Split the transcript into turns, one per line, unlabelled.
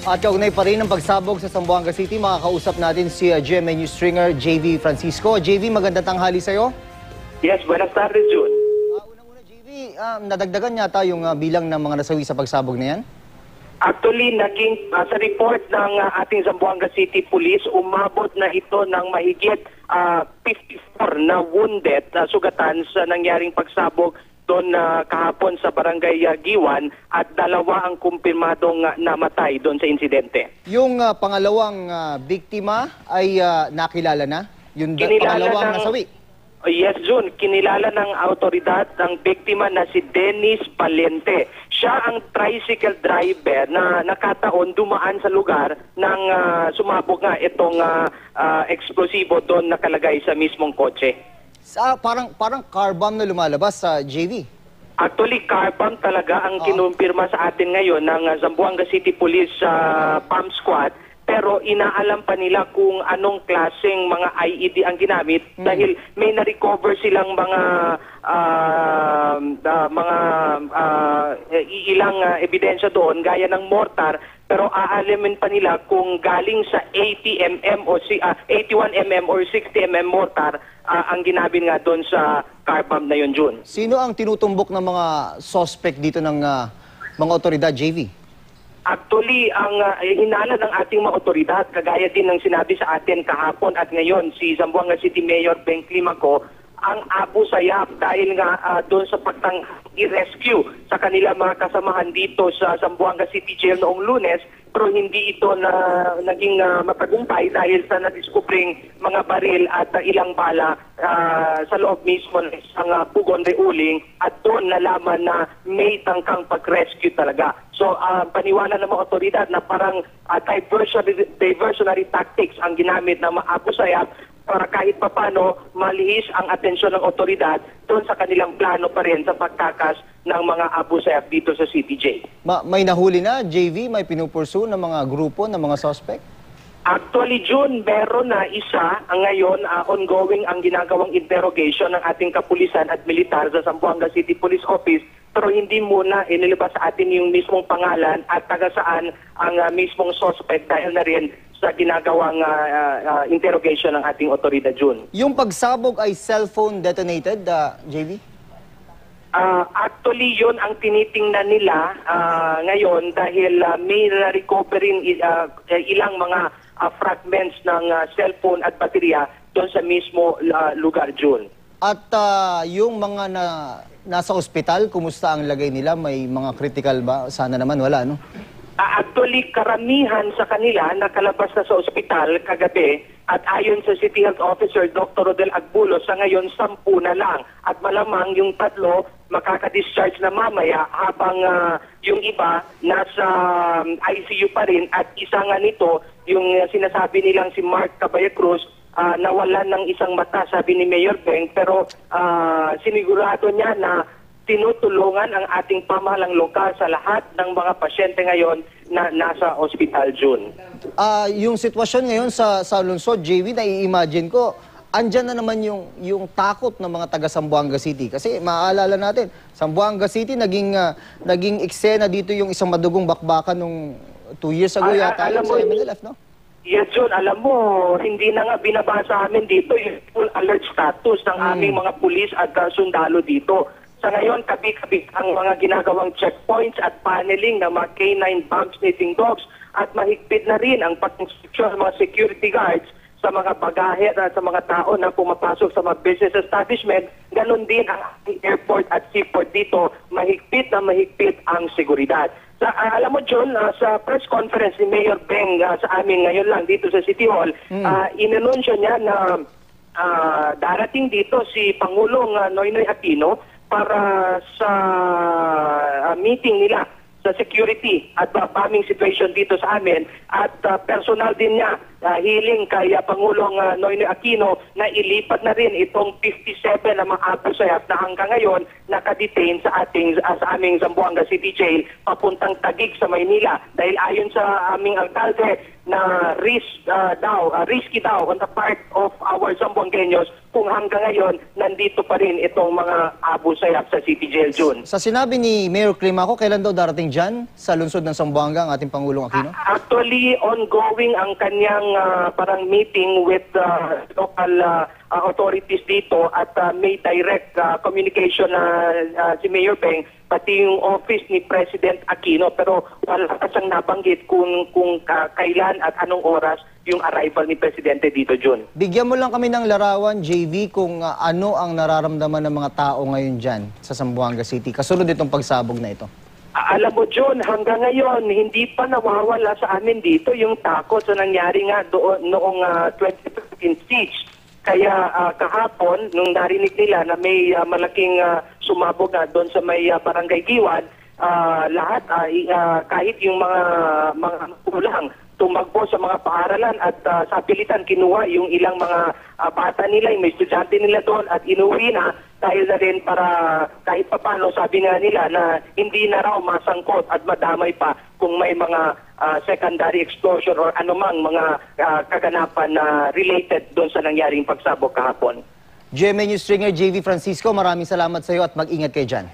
At kaugnay pa rin ng pagsabog sa Zamboanga City, makakausap natin si GMA News stringer JV Francisco. JV, magandang tanghali sa'yo.
Yes, buenas tardes, Jun.
Unang-una, JV, nadagdagan yata yung bilang ng mga nasawi sa pagsabog na yan?
Actually, naging sa report ng ating Zamboanga City Police, umabot na ito ng mahigit 54 na wounded na sugatan sa nangyaring pagsabog doon kahapon sa Barangay Giwan at 2 ang kumpirmadong namatay doon sa insidente.
Yung pangalawang biktima ay nakilala na? Yung pangalawang nasawi?
Yes, Jun. Kinilala ng autoridad ng biktima na si Dennis Palente. Siya ang tricycle driver na nakataon dumaan sa lugar nang sumabog nga itong eksplosibo doon nakalagay sa mismong kotse.
Parang car bomb na lumalabas sa JV.
Actually, car bomb talaga ang kinumpirma sa atin ngayon ng Zamboanga City Police Bomb Squad. Pero inaalam pa nila kung anong klaseng mga IED ang ginamit dahil may na-recover silang ilang ebidensya doon gaya ng mortar, pero aalamin pa nila kung galing sa 80mm o 81mm or 60mm mortar ang ginamit nga doon sa car bomb na yun, June.
Sino ang tinutumbok ng mga suspect dito ng mga otoridad, JV?
Actually, ang hinala ng ating mga otoridad, kagaya din ng sinabi sa atin kahapon at ngayon, si Zamboanga City Mayor Ben Climaco, ang Abu Sayyaf dahil nga doon sa pagtang i-rescue sa kanila mga kasamahan dito sa Zamboanga City Jail noong Lunes, pero hindi ito naging matagumpay dahil sa nadiskubring mga baril at ilang bala sa loob mismo ng isang pugon reuling at doon nalaman na may tangkang pag-rescue talaga. So, paniwala ng mga otoridad na parang diversionary tactics ang ginamit ng mga Abu Sayyaf para kahit papano malihis ang atensyon ng otoridad doon sa kanilang plano pa rin sa pagtakas ng mga Abu Sayyaf dito sa CTJ.
May nahuli na, JV? May pinupursu ng mga grupo, ng mga suspect?
Actually, June, meron na isa. Ngayon, ongoing ang ginagawang interrogation ng ating kapulisan at militar sa Zamboanga City Police Office. Pero hindi muna inilabas sa atin yung mismong pangalan at taga saan ang mismong suspect dahil na rin sa ginagawang interrogation ng ating otoridad, June.
Yung pagsabog ay cellphone detonated, JV?
Actually, yun ang tinitingnan nila ngayon dahil may recovery ilang mga fragments ng cellphone at baterya doon sa mismo lugar, June.
At yung mga nasa ospital, kumusta ang lagay nila? May mga critical ba? Sana naman wala, no?
Actually, karamihan sa kanila nakalabas na sa ospital kagabi at ayon sa City Health Officer Dr. Rodel Agbulo, sa ngayon 10 na lang at malamang yung 3 makaka-discharge na mamaya habang yung iba nasa ICU pa rin at isa nga nito yung sinasabi nilang si Mark Cabaya Cruz nawalan ng isang mata, sabi ni Mayor Beng, pero sinigurado niya na tinutulungan ang ating pamahalang lokal sa lahat ng mga pasyente ngayon na nasa ospital, June.
Yung sitwasyon ngayon sa lungsod, JV, nai-imagine ko, andyan na naman yung takot ng mga taga Zamboanga City. Kasi maaalala natin, Zamboanga City naging eksena dito yung isang madugong bakbakan nung 2 years ago yata sa MNLF, no?
Yes, John. Alam mo, hindi na nga binabasa amin dito yung full alert status ng aming mga pulis at sundalo dito. Sa ngayon, kabi-kabi ang mga ginagawang checkpoints at paneling ng mga K9 bomb sniffing dogs at mahigpit na rin ang pag-instruction ng mga security guards sa mga bagahe at sa mga tao na pumapasok sa mga business establishment. Ganon din ang airport at seaport dito. Mahigpit na mahigpit ang seguridad. Alam mo, John, sa press conference ni Mayor Beng sa amin ngayon lang dito sa City Hall, inanunsyo niya na darating dito si Pangulong Noynoy Aquino para sa meeting nila sa security at bombing situation dito sa amin at personal din niya hiling kay Pangulong Noynoy Aquino na ilipat na rin itong 57 na mga Abu Sayyaf na hanggang ngayon nakadetain sa aming Zamboanga City Jail papuntang Taguig sa Maynila. Dahil ayon sa aming alkalde na risky daw on the part of our Zamboangueños kung hanggang ngayon nandito pa rin itong mga Abu Sayyaf sa City Jail, June.
Sa sinabi ni Mayor Climaco, kailan daw darating dyan sa lungsod ng Zamboanga ang ating Pangulong Aquino?
Actually, ongoing ang kanyang parang meeting with local authorities dito at may direct communication si Mayor Beng pati yung office ni President Aquino, pero wala pa siyang nabanggit kung kailan at anong oras yung arrival ni Presidente dito, June.
Bigyan mo lang kami ng larawan, JV, kung ano ang nararamdaman ng mga tao ngayon dyan sa Zamboanga City kasunod itong pagsabog na ito.
Alam mo, John, hanggang ngayon, hindi pa nawawala sa amin dito yung takot sa nangyari nga doon noong 2015 siege. Kaya kahapon, nung narinig nila na may malaking sumabog na doon sa may barangay Giwan, lahat, kahit yung mga magulang, tumagpo sa mga paaralan at sa pilitan kinuha yung ilang mga bata nila, yung may estudyante nila doon at inuwi na dahil na rin para kahit papano sabi nga nila na hindi na raw masangkot at madamay pa kung may mga secondary explosion or anumang mga kaganapan na related doon sa nangyaring pagsabog kahapon.
GMA News Stringer JV Francisco, maraming salamat sa iyo at mag-ingat kayo dyan.